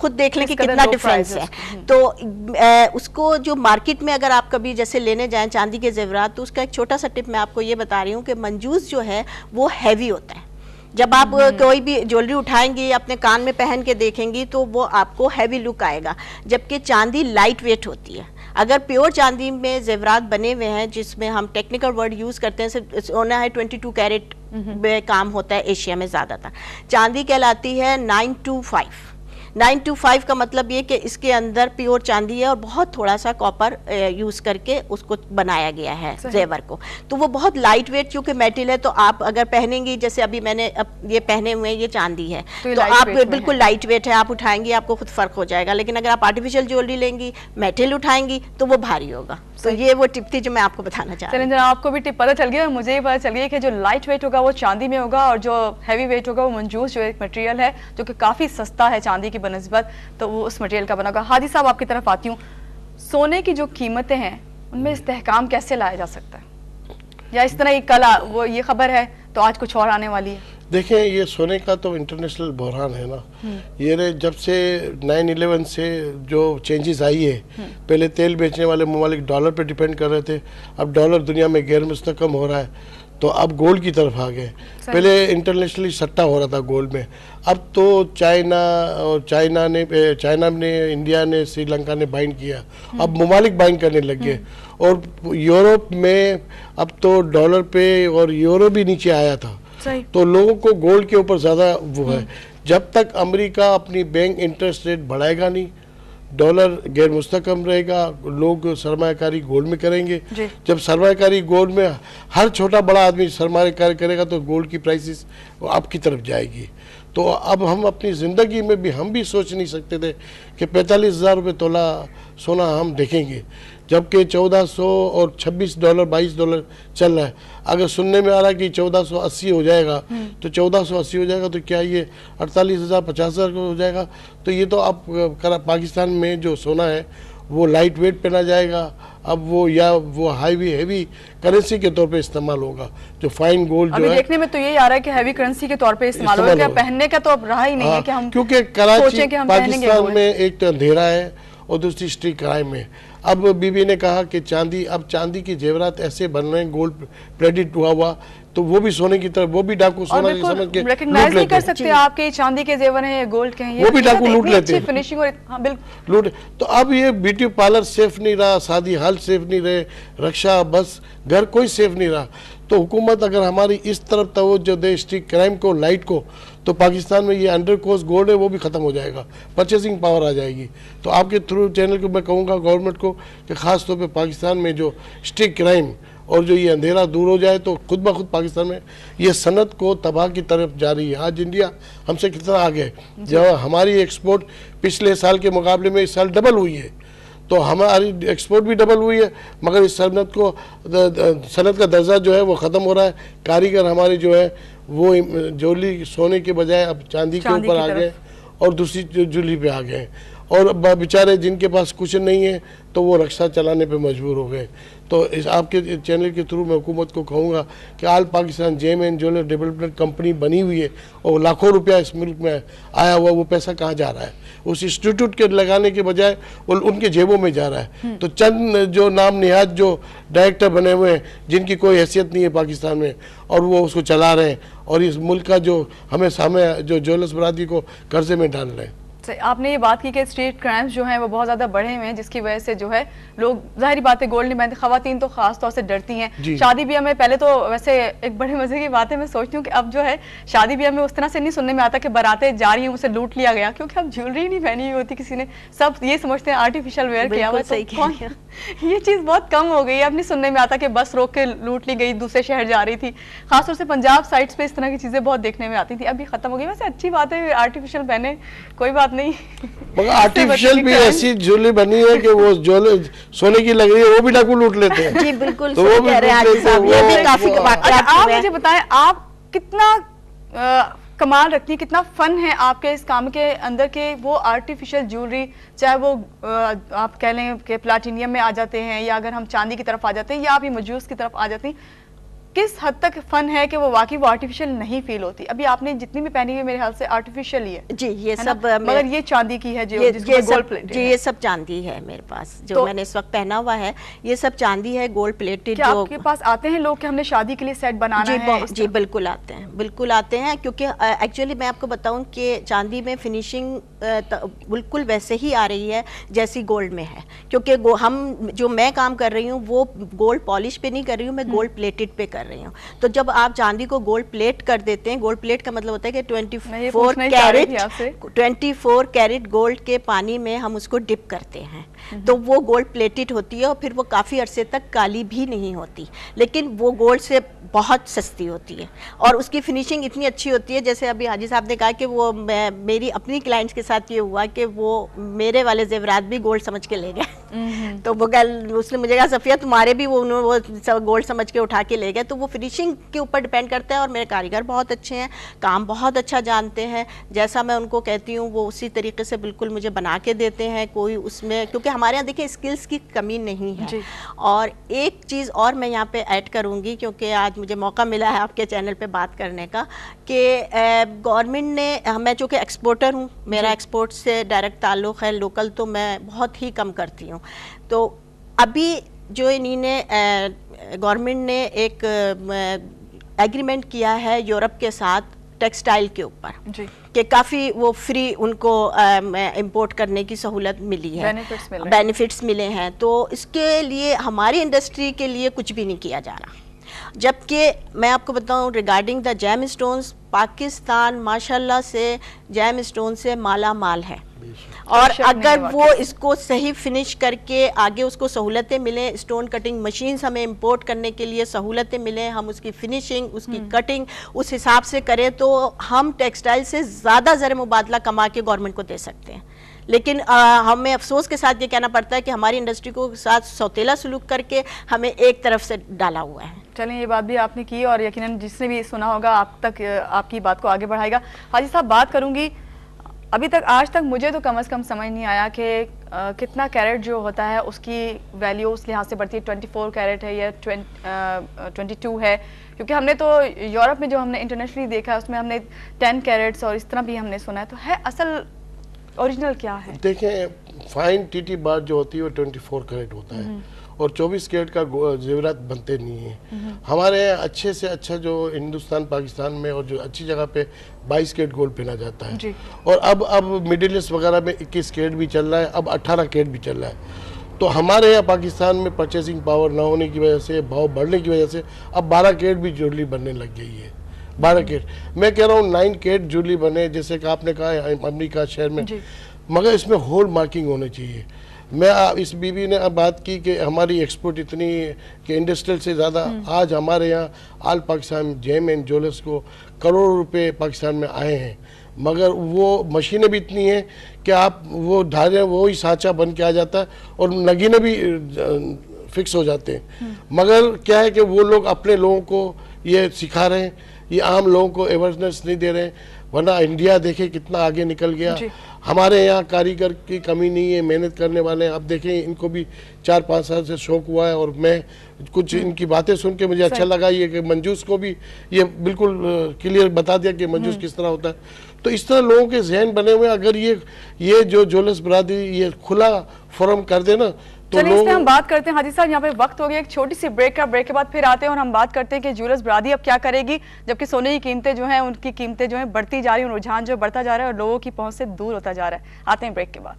खुद देख लें कि कितना डिफरेंस है। तो उसको जो मार्केट में अगर आप कभी जैसे लेने जाएं चांदी के जेवरात, तो उसका एक छोटा सा टिप मैं आपको ये बता रही हूँ कि मंजूस जो है वो हैवी होता है। जब आप कोई भी ज्वेलरी उठाएंगी, अपने कान में पहन के देखेंगी, तो वो आपको हैवी लुक आएगा, जबकि चांदी लाइट वेट होती है। अगर प्योर चांदी में जेवरात बने हुए हैं, जिसमें हम टेक्निकल वर्ड यूज़ करते हैं, सोना है 22 कैरेट में काम होता है एशिया में ज़्यादातर, चांदी कहलाती है 925। 925 का मतलब ये कि इसके अंदर प्योर चांदी है और बहुत थोड़ा सा कॉपर यूज़ करके उसको बनाया गया है जेवर को। तो वो बहुत लाइट वेट क्योंकि मेटल है, तो आप अगर पहनेंगी, जैसे अभी मैंने ये पहने हुए हैं, ये चांदी है, तो आप बिल्कुल लाइट वेट है, आप उठाएंगी आपको खुद फर्क हो जाएगा। लेकिन अगर आप आर्टिफिशियल ज्वेलरी लेंगी, मेटल उठाएंगी, तो वो भारी होगा। तो ये वो टिप थी जो मैं आपको बताना चाह रही हूँ। आपको भी टिप पता चल गया, मुझे ही पता चल गया कि जो लाइट वेट होगा वो चांदी में होगा और जो हैवी वेट होगा वो मंजूस जो एक मटेरियल है जो कि काफ़ी सस्ता है चांदी की बनस्बत, तो वो उस मटेरियल का बना होगा। हादी साहब आपकी तरफ आती हूँ, सोने की जो कीमतें हैं उनमें इस्तेहकाम कैसे लाया जा सकता है, या इस तरह कल वो ये खबर है तो आज कुछ और आने वाली है? देखें, ये सोने का तो इंटरनेशनल बहरान है ना। ये जब से 9/11 से जो चेंजेस आई है, पहले तेल बेचने वाले ममालिक डॉलर पे डिपेंड कर रहे थे, अब डॉलर दुनिया में गैर मुस्तकम हो रहा है, तो अब गोल्ड की तरफ आ गए। पहले इंटरनेशनली सट्टा हो रहा था गोल्ड में, अब तो चाइना ने इंडिया ने श्रीलंका ने बाइंड किया, अब ममालिक बाइंड करने लग गए। और यूरोप में अब तो डॉलर पे और यूरो भी नीचे आया था, तो लोगों को गोल्ड के ऊपर ज़्यादा वो है। जब तक अमेरिका अपनी बैंक इंटरेस्ट रेट बढ़ाएगा नहीं, डॉलर गैर मुस्तकम रहेगा, लोग सरमायाकारी गोल्ड में करेंगे। जब सरमायाकारी गोल्ड में हर छोटा बड़ा आदमी सरमायाकारी करेगा तो गोल्ड की प्राइसेस आपकी तरफ जाएगी। तो अब हम अपनी ज़िंदगी में भी हम भी सोच नहीं सकते थे कि 45,000 रुपये तोला सोना हम देखेंगे, जबकि 1400 और $26 $22 चल रहा है। अगर सुनने में आ रहा है कि 1480 हो जाएगा, तो 1480 हो जाएगा तो क्या ये 48,000 50,000 हो जाएगा? तो ये तो अब पाकिस्तान में जो सोना है वो लाइट वेट पहना जाएगा, अब वो या वो हैवी करेंसी के तौर पे इस्तेमाल होगा, जो फाइन गोल्ड जो है। देखने में तो यही आ रहा है कि हैवी करेंसी के तौर पे इस्तेमाल होगा, पहनने का तो अब रहा ही नहीं है कि हम, क्योंकि कराची पाकिस्तान में एक तो अंधेरा है और दूसरी स्ट्रीट क्राइम है। अब बीबी ने कहा कि अब चांदी की जेवरात ऐसे बन रहे हैं गोल्ड प्रेडिट हुआ, तो वो भी सोने की तरफ, वो भी डाकू सोना समझ के रिकॉग्नाइज नहीं कर सकते आपके चांदी के जेवर हैं, गोल्ड के हैं, वो भी डाकू लूट लेते हैं, फिनिशिंग और हाँ बिल्कुल लूट। तो अब ये ब्यूटी पार्लर सेफ नहीं रहा, शादी हाल सेफ नहीं रहे, रक्षा बस घर कोई सेफ नहीं रहा। तो हुकूमत अगर हमारी इस तरफ तवज्जो दे स्ट्रीट क्राइम को, लाइट को, तो पाकिस्तान में ये अंडर कोस्ट गोल्ड है वो भी ख़त्म हो जाएगा, परचेसिंग पावर आ जाएगी। तो आपके थ्रू चैनल को मैं कहूँगा गवर्नमेंट को कि ख़ास तौर पे पाकिस्तान में जो स्ट्रीट क्राइम और जो ये अंधेरा दूर हो जाए, तो खुद ब खुद पाकिस्तान में ये सनत को तबाह की तरफ जा रही है। आज इंडिया हमसे कितना आगे है, जब हमारी एक्सपोर्ट पिछले साल के मुकाबले में इस साल डबल हुई है, तो हमारी एक्सपोर्ट भी डबल हुई है, मगर इस सनत का दर्जा जो है वो ख़त्म हो रहा है। कारीगर हमारे जो है वो ज्वेलरी सोने के बजाय अब चांदी के ऊपर आ गए और दूसरी ज्वेलरी पे आ गए, और बेचारे जिनके पास कुछ नहीं है तो वो रक्षा चलाने पे मजबूर हो गए। तो इस आपके चैनल के थ्रू मैं हुकूमत को कहूँगा कि all Pakistan gem and jeweller development company बनी हुई है और लाखों रुपया इस मुल्क में आया हुआ, वो पैसा कहाँ जा रहा है? उस इंस्टीट्यूट के लगाने के बजाय उनके जेबों में जा रहा है। तो चंद जो नाम निहाद जो डायरेक्टर बने हुए हैं जिनकी कोई हैसियत नहीं है पाकिस्तान में, और वो उसको चला रहे हैं, और इस मुल्क का जो हमें जो ज्वेलर्स बरादरी को कर्जे में डाल रहे हैं। आपने ये बात की कि स्ट्रीट क्राइम्स जो हैं वो बहुत ज़्यादा बढ़े हुए हैं, जिसकी वजह से जो है लोग जाहिर बात है गोल्ड नहीं पहनते, ख़वातीन तो खास तौर से डरती हैं। शादी ब्याह में पहले तो वैसे एक बड़े मजे की बात है, मैं सोचती हूँ कि अब जो है शादी ब्याह में उस तरह से नहीं सुनने में आता कि बारातें जा रही हैं उसे लूट लिया गया, क्योंकि अब ज्वेलरी नहीं पहनी हुई होती किसी ने, सब ये समझते हैं आर्टिफिशियल वेयर किया हुआ। ये चीज़ बहुत कम हो गई है, अब नहीं सुनने में आता कि बस रोक के लूट ली गई, दूसरे शहर जा रही थी। खासतौर से पंजाब साइड्स पे इस तरह की चीज़ें बहुत देखने में आती थी, अभी खत्म हो गई। वैसे अच्छी बात है आर्टिफिशियल पहने, कोई बात नहीं, मगर आर्टिफिशियल भी ऐसी ज्वेलरी बनी है कि वो ज्वेलरी सोने की लग रही है, वो भी डाकू लूट लेते हैं। जी बिल्कुल, तो वो भी काफी। आप मुझे बताएं, आप कितना कमाल रखती है, कितना फन है आपके इस काम के अंदर के वो आर्टिफिशियल ज्वेलरी, चाहे वो आप कह लें कि प्लाटिनियम में आ जाते हैं, या अगर हम चांदी की तरफ आ जाते हैं, या आप ये मजूस की तरफ आ जाती हैं, किस हद तक फन है कि वो वाकई वो आर्टिफिशियल नहीं फील होती? अभी आपने जितनी भी पहनी हुई मेरे ख्याल से आर्टिफिशियल ही है जी, ये सब मगर ये चांदी की है जो ये गोल्ड प्लेटेड जी, ये सब चांदी है मेरे पास जो तो, मैंने इस वक्त पहना हुआ है, ये सब चांदी है, गोल्ड प्लेटेड। क्या आपके पास आते हैं लोग कि हमने शादी के लिए सेट बनाना है? जी बिल्कुल आते हैं, बिल्कुल आते हैं, क्योंकि एक्चुअली मैं आपको बताऊं कि चांदी में फिनिशिंग बिल्कुल वैसे ही आ रही है जैसी गोल्ड में है, क्योंकि हम जो मैं काम कर रही हूँ वो गोल्ड पॉलिश पे नहीं कर रही हूँ, मैं गोल्ड प्लेटेड पे कर रही हूँ। तो जब आप चांदी को गोल्ड प्लेट कर देते हैं, गोल्ड प्लेट का मतलब होता है कि 24 कैरेट गोल्ड के पानी में हम उसको डिप करते हैं, तो वो गोल्ड प्लेटेड होती है और फिर वो काफ़ी अरसे तक काली भी नहीं होती, लेकिन वो गोल्ड से बहुत सस्ती होती है और उसकी फिनिशिंग इतनी अच्छी होती है। जैसे अभी हाजी साहब ने कहा कि वो मेरी अपनी क्लाइंट्स के साथ ये हुआ कि वो मेरे वाले जेवरात भी गोल्ड समझ के ले गए तो वो कल उसने मुझे कहा सफ़िया तुम्हारे भी वो गोल्ड समझ के उठा के ले गए। तो वो फिनिशिंग के ऊपर डिपेंड करता है और मेरे कारीगर बहुत अच्छे हैं, काम बहुत अच्छा जानते हैं, जैसा मैं उनको कहती हूँ वो उसी तरीके से बिल्कुल मुझे बना के देते हैं। कोई उसमें, क्योंकि हमारे यहाँ देखिए स्किल्स की कमी नहीं है। और एक चीज़ और मैं यहाँ पे ऐड करूँगी, क्योंकि आज मुझे मौका मिला है आपके चैनल पे बात करने का, कि गवर्नमेंट ने, मैं चूँकि एक्सपोर्टर हूँ, मेरा एक्सपोर्ट से डायरेक्ट ताल्लुक़ है, लोकल तो मैं बहुत ही कम करती हूँ। तो अभी जो इन्होंने गवर्नमेंट ने एक एग्रीमेंट किया है यूरोप के साथ टेक्सटाइल के ऊपर कि काफ़ी वो फ्री उनको इंपोर्ट करने की सहूलत मिली है, बेनिफिट्स मिले हैं। तो इसके लिए हमारी इंडस्ट्री के लिए कुछ भी नहीं किया जा रहा, जबकि मैं आपको बताऊं regarding the jam stones, Pakistan माशाल्लाह से जैम स्टोन से माला माल है। और अगर वो इसको सही फिनिश करके आगे उसको सहूलतें मिले, स्टोन कटिंग मशीन्स हमें इंपोर्ट करने के लिए सहूलतें मिले, हम उसकी फिनिशिंग, उसकी कटिंग उस हिसाब से करें, तो हम टेक्सटाइल से ज़्यादा ज़र मुबादला कमा के गवर्नमेंट को दे सकते हैं। लेकिन हमें अफसोस के साथ ये कहना पड़ता है कि हमारी इंडस्ट्री को साथ सौतेला सलूक करके हमें एक तरफ से डाला हुआ है। चलें, ये बात भी आपने की और यकीनन जिसने भी सुना होगा आप तक आपकी बात को आगे बढ़ाएगा। हाजी साहब, बात करूँगी, अभी तक आज तक मुझे तो कम से कम समझ नहीं आया कि कितना कैरेट जो होता है उसकी वैल्यू उस लिहाज से बढ़ती है, 24 कैरेट है या 22 है, क्योंकि हमने तो यूरोप में जो हमने इंटरनेशनली देखा है उसमें हमने 10 कैरेट्स और इस तरह भी हमने सुना है। तो है असल ओरिजिनल क्या है? देखें, फाइन टीटी बार जो होती है वो 24 कैरेट होता है और 24 कैरेट का जेवरात बनते नहीं है। हमारे यहाँ अच्छे से अच्छा जो हिंदुस्तान पाकिस्तान में और जो अच्छी जगह पे 22 कैरेट गोल्ड पहना जाता है और अब मिडिल ईस्ट वगैरह में 21 कैरेट भी चल रहा है, अब 18 कैरेट भी चल रहा है। तो हमारे यहाँ पाकिस्तान में परचेसिंग पावर ना होने की वजह से, भाव बढ़ने की वजह से अब 12 कैरेट भी ज्वेलरी बनने लग गई है। 12 कैरेट, मैं कह रहा हूँ 9 कैरेट ज्वेलरी बने, जैसे कि आपने कहा अमेरिका शहर में, मगर इसमें होल मार्किंग होनी चाहिए। मैं इस बीबी ने अब बात की कि हमारी एक्सपोर्ट इतनी कि इंडस्ट्रियल से ज़्यादा, आज हमारे यहाँ आल पाकिस्तान जेम एंड ज्वेलर्स को करोड़ों रुपए पाकिस्तान में आए हैं, मगर वो मशीनें भी इतनी हैं कि आप वो धारे वो ही सांचा बन के आ जाता है और नगीने भी फिक्स हो जाते हैं। मगर क्या है कि वो लोग अपने लोगों को ये सिखा रहे हैं, ये आम लोगों को अवेयरनेस नहीं दे रहे हैं, वरना इंडिया देखे कितना आगे निकल गया। हमारे यहाँ कारीगर की कमी नहीं है, मेहनत करने वाले हैं। अब देखें, इनको भी 4-5 साल से शौक हुआ है और मैं कुछ इनकी बातें सुन के मुझे अच्छा लगा ये कि मंजूस को भी ये बिल्कुल क्लियर बता दिया कि मंजूस किस तरह होता है। तो इस तरह लोगों के जहन बने हुए, अगर ये जो ज्वेलर्स बरादरी ये खुला फोरम कर देना तो चलिए इस पे हम बात करते हैं। हाजी साहब, यहाँ पे वक्त हो गया एक छोटी सी ब्रेक का, ब्रेक के बाद फिर आते हैं और हम बात करते हैं कि ज्वेलर्स बरादरी अब क्या करेगी, जबकि सोने की कीमतें जो हैं उनकी कीमतें जो हैं बढ़ती जा रही हैं, रुझान जो बढ़ता जा रहा है और लोगों की पहुंच से दूर होता जा रहा है। आते हैं ब्रेक के बाद।